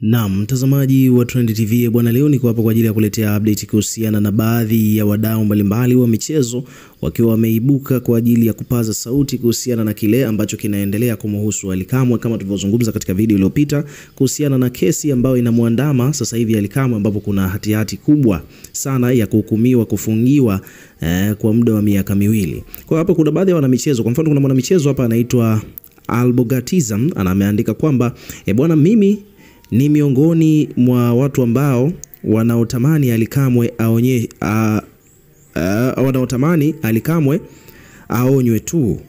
Naam, mtazamaji wa Trend TV bwana, leo niko hapa kwa ajili ya kuletea update kuhusiana na baadhi ya wadau mbalimbali wa michezo wakiwa wameibuka kwa ajili ya kupaza sauti kuhusiana na kile ambacho kinaendelea kumhusu Ally Kamwe, kama tulivyozungumza katika video iliyopita kuhusiana na kesi ambayo inamuandama sasa hivi Ally Kamwe, ambapo kuna hatihati kubwa sana ya kuhukumiwa kufungiwa kwa muda wa miaka miwili. Kwa hapa kuna baadhi ya wanamichezo, kwa mfano kuna mwanamichezo hapa anaitwa Albogatizm, anameandika kwamba bwana, mimi ni miongoni mwa watu ambao wanaotamani Ally Kamwe wanaotamani Ally Kamwe aonywe tu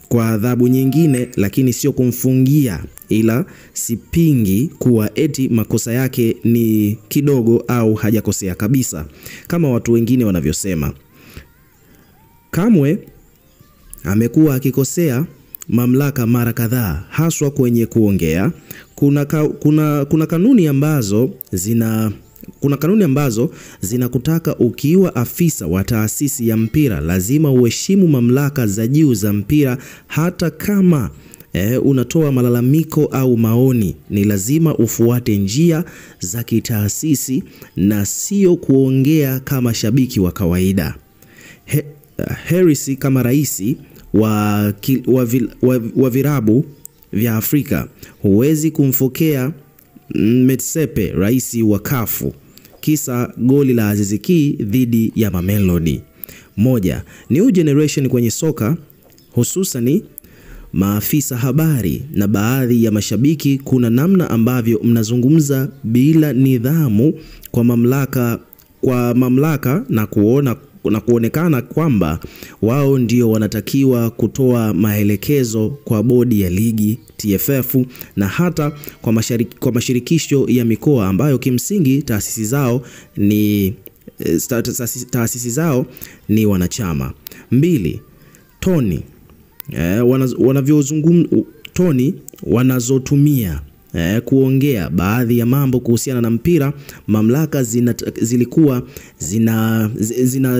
kwa adhabu nyingine, lakini sio kumfungia, ila sipingi kuwa eti makosa yake ni kidogo au hajakosea kabisa kama watu wengine wanavyosema. Kamwe amekuwa akikosea mamlaka mara kadhaa, haswa kwenye kuongea. Kuna kanuni ambazo zinakutaka ukiwa afisa wa taasisi ya mpira lazima uheshimu mamlaka za juu za mpira, hata kama unatoa malalamiko au maoni, ni lazima ufuate njia za kitaasisi na sio kuongea kama shabiki wa kawaida. Harris kama raisi wa virabu vya Afrika, huwezi kumfokea Motsepe, raisi wa kafu, kisa goli la Aziz Ki dhidi ya Mamelodi. Moja, New Generation kwenye soka, hususani maafisa habari na baadhi ya mashabiki, kuna namna ambavyo mnazungumza bila nidhamu kwa mamlaka na kuonekana kwamba wao ndio wanatakiwa kutoa maelekezo kwa bodi ya ligi TFF na hata kwa mashirikisho ya mikoa ambayo kimsingi taasisi zao ni wanachama. Mbili, toni wanazotumia kuongea baadhi ya mambo kuhusiana na mpira, mamlaka zilikuwa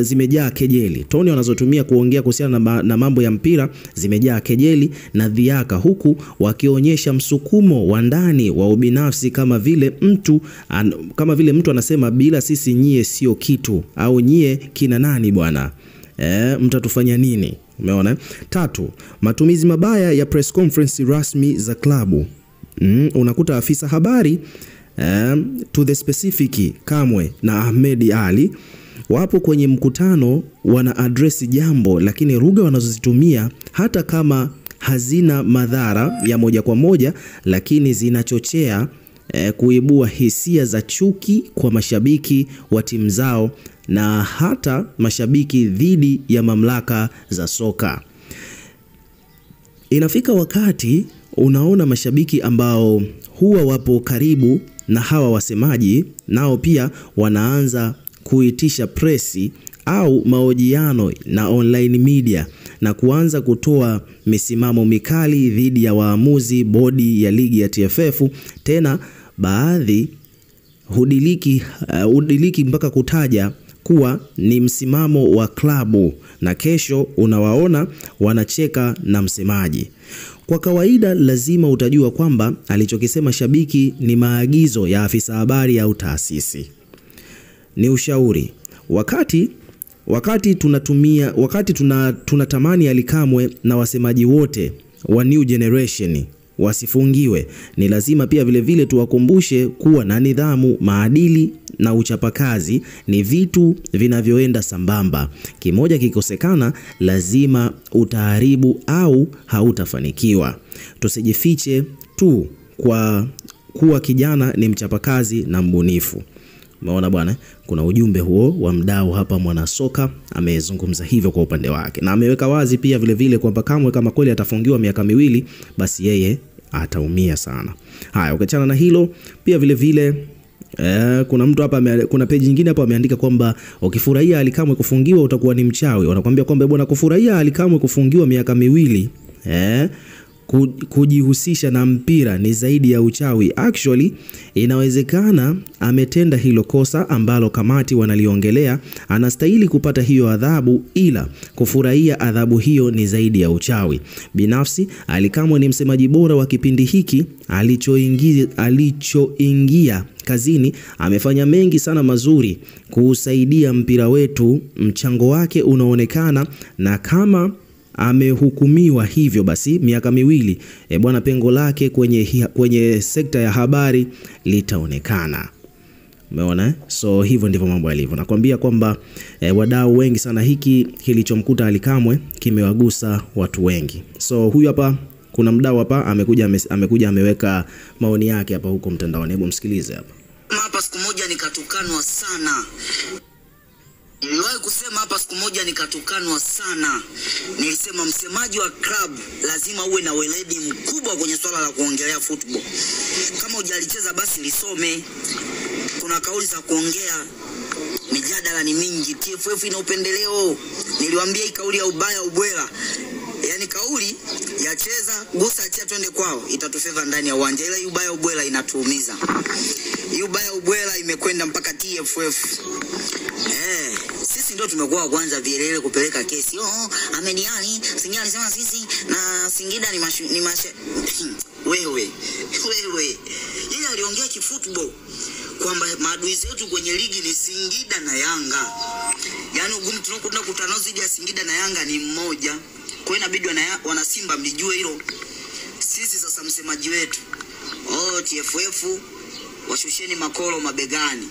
zimejaa kejeli. Toni wanazotumia kuongea kuhusiana na mambo ya mpira zimejaa kejeli na dhiaka, huku wakionyesha msukumo wa ndani wa ubinafsi, kama vile mtu anasema, bila sisi nyie sio kitu, au nyie kina nani bwana, mtatufanya nini? Umeona? Tatu, matumizi mabaya ya press conference rasmi za klabu. Unakuta afisa habari to the specific Kamwe na Ahmed Ali wapo kwenye mkutano, wana address jambo, lakini lugha wanazozitumia hata kama hazina madhara ya moja kwa moja, lakini zinachochea kuibua hisia za chuki kwa mashabiki wa timu zao na hata mashabiki dhidi ya mamlaka za soka. Inafika wakati unaona mashabiki ambao huwa wapo karibu na hawa wasemaji, nao pia wanaanza kuitisha presi au mahojiano na online media na kuanza kutoa misimamo mikali dhidi ya waamuzi, bodi ya ligi ya TFF. Tena baadhi hudiliki mpaka kutaja kuwa ni msimamo wa klabu, na kesho unawaona wanacheka na msemaji. Kwa kawaida lazima utajua kwamba alichokisema shabiki ni maagizo ya afisa habari au taasisi. Ni ushauri. Wakati tunatamani Ally Kamwe na wasemaji wote wa New Generation wasifungiwe, ni lazima pia vile tuwakumbushe kuwa na nidhamu, maadili na uchapakazi ni vitu vinavyoenda sambamba. Kimoja kikosekana, lazima utaharibu au hautafanikiwa. Tusijifiche tu kwa kuwa kijana ni mchapakazi na mbunifu. Umeona bwana, kuna ujumbe huo wa mdau hapa, mwanasoka amezungumza hivyo kwa upande wake, na ameweka wazi pia vile kwamba Kamwe kama kweli atafungiwa miaka miwili, basi yeye ataumia sana. Haya, ukiachana na hilo pia vile kuna mtu hapa kuna page nyingine hapa ameandika kwamba ukifurahia Ally Kamwe kufungiwa utakuwa ni mchawi. Wanakuambia kwamba bwana, kufurahia Ally Kamwe kufungiwa miaka miwili kujihusisha na mpira ni zaidi ya uchawi. Actually, inawezekana ametenda hilo kosa ambalo kamati wanaliongelea, anastahili kupata hiyo adhabu, ila kufurahia adhabu hiyo ni zaidi ya uchawi. Binafsi, Ally Kamwe ni msemaji bora wa kipindi hiki alichoingia kazini. Amefanya mengi sana mazuri kusaidia mpira wetu. Mchango wake unaonekana, na kama amehukumiwa hivyo basi miaka miwili, bwana, pengo lake kwenye sekta ya habari litaonekana. Umeona? So hivyo ndivyo mambo yalivyo. Nakwambia kwamba wadau wengi sana, hiki kilichomkuta Ally Kamwe kimewagusa watu wengi. So huyu hapa, kuna mdau hapa amekuja ameweka maoni yake hapa huko mtandaoni. Hebu msikilize hapa. Hapa siku moja nikatukanwa sana. Niliwahi kusema hapa siku moja nikatukanwa sana. Nilisema msemaji wa club lazima uwe na weledi mkubwa kwenye swala la kuongelea football. Kama hujalicheza basi lisome. Kuna kauli za kuongea, mijadala ni mingi. TFF ina upendeleo. Niliwaambia hii kauli ya ubaya ubwela, yani kauli ya cheza gusa achia twende kwao, itatufeva ndani ya uwanja. Ila hii ubaya ubwela inatuumiza. Hii ubaya ubwela imekwenda mpaka TFF. Sisi ndio tumekuwa kwanza vielele kupeleka kesi. Ameniani, Singida alisema sisi na Singida ni wewe. Yeye aliongea kifootball kwamba maadui zetu kwenye ligi ni Singida na Yanga. Yaani ugumu tunakutana nao zidi ya Singida na Yanga ni mmoja. Kwa hiyo inabidi wana Simba mlijue hilo. Sisi sasa msemaji wetu, TFF washusheni makoro mabegani.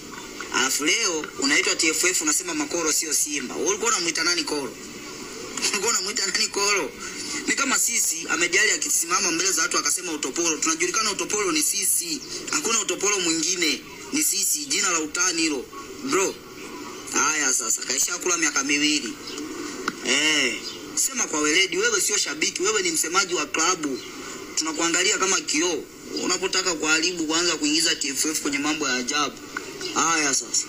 Alafu leo unaitwa TFF unasema makoro sio Simba. Wewe ulikuwa unamuita nani koro? Ulikuwa unamuita nani koro? Ni kama sisi amejali akisimama mbele za watu akasema utopolo. Tunajulikana utopolo ni sisi. Hakuna utopolo mwingine. Ni sisi, jina la utani hilo. Bro. Haya sasa, kaisha kula miaka miwili. Sema kwa weledi, wewe sio shabiki, wewe ni msemaji wa klabu. Tunakuangalia kama kioo. Unapotaka kuharibu kuanza kuingiza TFF kwenye mambo ya ajabu. Haya sasa.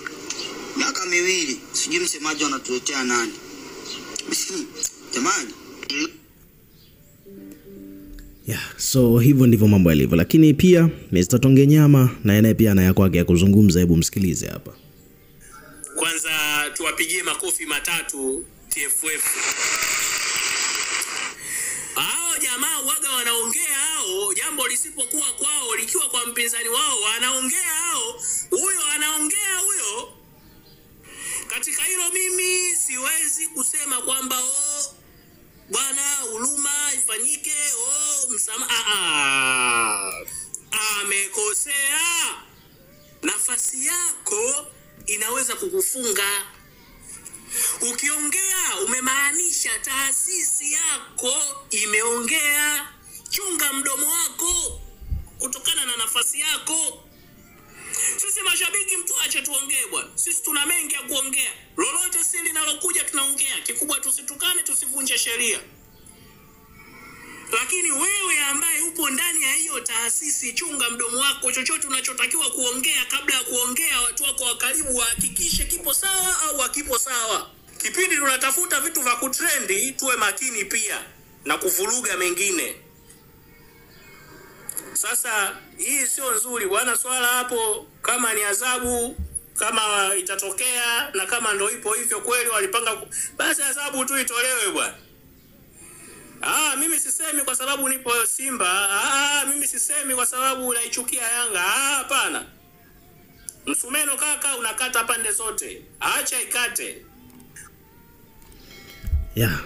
Miaka miwili, sijui msemaji anatuletea nani. Jamani. So hivyo ndivyo mambo yalivyo, lakini pia Mr. Tongenyama na yeye pia ana yako ya kuzungumza. Hebu msikilize hapa. Kwanza tuwapigie makofi matatu TFF. Jamaa waga wanaongea hao, jambo lisipokuwa kwao likiwa kwa mpinzani wao wanaongea hao. Huyo anaongea huyo. Katika hilo mimi siwezi kusema kwamba bwana huruma ifanyike, msamaha. Amekosea. Nafasi yako inaweza kukufunga. Ukiongea umemaanisha taasisi yako imeongea. Chunga mdomo wako kutokana na nafasi yako. Sisi mashabiki mtu ache tuongee bwana. Sisi tuna mengi ya kuongea. Lolote sisi linalokuja tunaongea. Kikubwa tusitukane, tusivunje sheria. Lakini wewe ambaye upo ndani ya hiyo taasisi, chunga mdomo wako. Chochote unachotakiwa kuongea, kabla ya kuongea watu wako wa karibu wahakikishe kipo sawa au hakipo sawa. Kipindi tunatafuta vitu vya kutrendi, tuwe makini pia na kuvuruga mengine. Sasa hii sio nzuri bwana. Swala hapo kama ni adhabu, kama itatokea na kama ndio ipo hivyo kweli walipanga, basi adhabu tu itolewe bwana. Mimi sisemi kwa sababu nipo Simba. Mimi sisemi kwa sababu naichukia Yanga. Hapana. Msumeno kaka unakata pande zote. Acha ikate.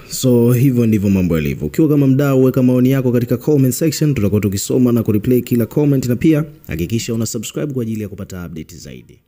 So hivyo ndivyo mambo yalivyo. Ukiwa kama mdau, weka maoni yako katika comment section, tutakuwa tukisoma na kureplay kila comment, na pia hakikisha una subscribe kwa ajili ya kupata update zaidi.